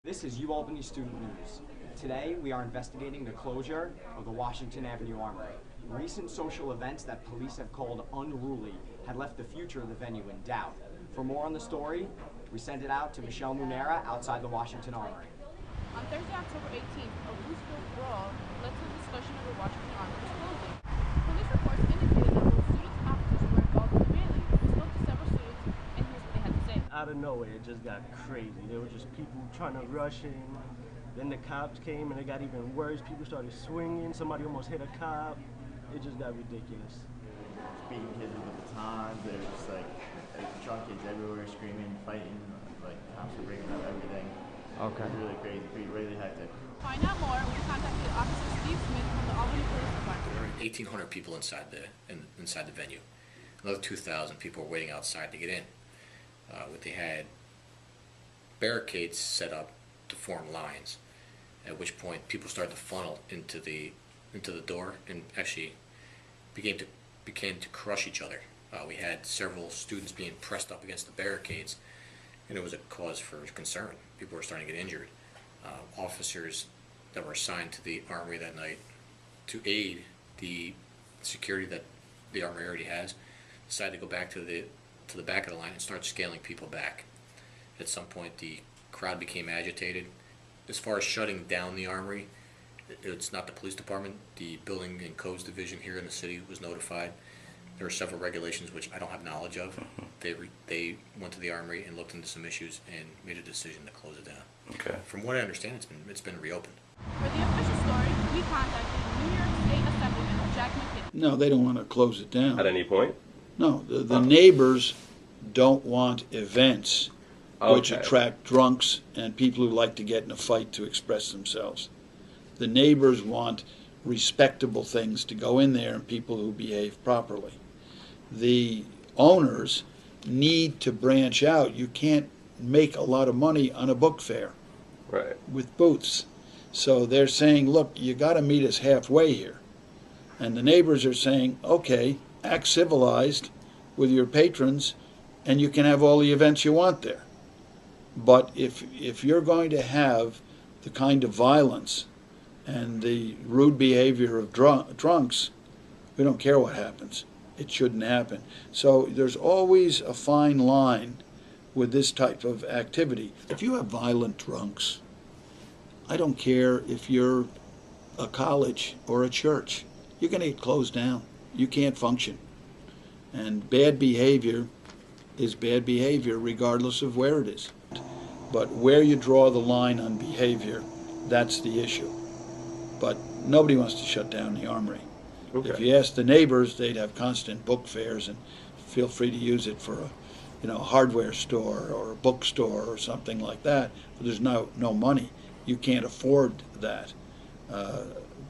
This is Albany Student News. Today we are investigating the closure of the Washington Avenue Armory. Recent social events that police have called unruly had left the future of the venue in doubt. For more on the story, we send it out to Michelle Munera outside the Washington Armory. On Thursday, October 18th, a loose-filled brawl led to a discussion of the Washington Armory's closing. Police reports indicated that both students and officers were involved in the melee. We spoke to several students, and here's what they had to say. Out of nowhere, it just got crazy. There were just people trying to rush in. Then the cops came, and it got even worse. People started swinging. Somebody almost hit a cop. It just got ridiculous. Beating kids with the batons. They were just like drunk kids everywhere, screaming, fighting. Like cops were breaking up everything. Okay. It was really crazy, really hectic. To find out more, we contacted Officer Steve Smith from the Albany Police Department. There were 1,800 people inside the venue. Another 2,000 people were waiting outside to get in. They had barricades set up to form lines, at which point people started to funnel into the door and actually began to crush each other. We had several students being pressed up against the barricades, and it was a cause for concern. People were starting to get injured. Officers that were assigned to the Armory that night to aid the security that the Armory already has decided to go back to the back of the line and start scaling people back. At some point, the crowd became agitated. As far as shutting down the Armory, it's not the police department. The Building and Codes Division here in the city was notified. There are several regulations which I don't have knowledge of. They went to the Armory and looked into some issues and made a decision to close it down. Okay. From what I understand, it's been reopened. For the official story, we contacted New York State Assemblyman Jack McKinney. No, they don't want to close it down. At any point? No, the neighbors don't want events which Okay. attract drunks and people who like to get in a fight to express themselves. The neighbors want respectable things to go in there and people who behave properly. The owners need to branch out. You can't make a lot of money on a book fair Right. with booths. So they're saying, look, you got to meet us halfway here. And the neighbors are saying, okay, act civilized with your patrons and you can have all the events you want there. But if you're going to have the kind of violence and the rude behavior of drunks, we don't care what happens. It shouldn't happen. So there's always a fine line with this type of activity. If you have violent drunks, I don't care if you're a college or a church, you're going to get closed down. You can't function. And bad behavior is bad behavior regardless of where it is. But where you draw the line on behavior, that's the issue. But nobody wants to shut down the Armory. Okay. If you ask the neighbors, they'd have constant book fairs and feel free to use it for a hardware store or a bookstore or something like that. But there's no money. You can't afford that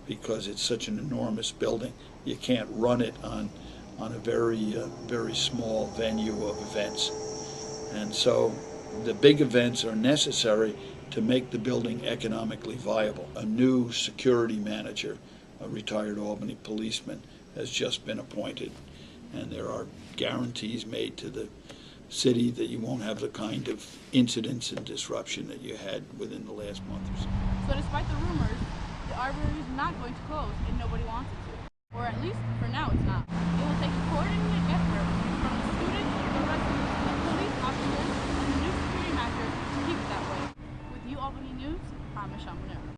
because it's such an enormous building. You can't run it on a very small venue of events. And so the big events are necessary to make the building economically viable. A new security manager, a retired Albany policeman, has just been appointed, and there are guarantees made to the city that you won't have the kind of incidents and disruption that you had within the last month or so. So despite the rumors, the Armory is not going to close, and nobody wants it to. Or at least, for now, it's not. It will take a coordinated effort from the students, the residents, the police officers, and the new security manager to keep it that way. With Albany News, I'm Michelle Munera.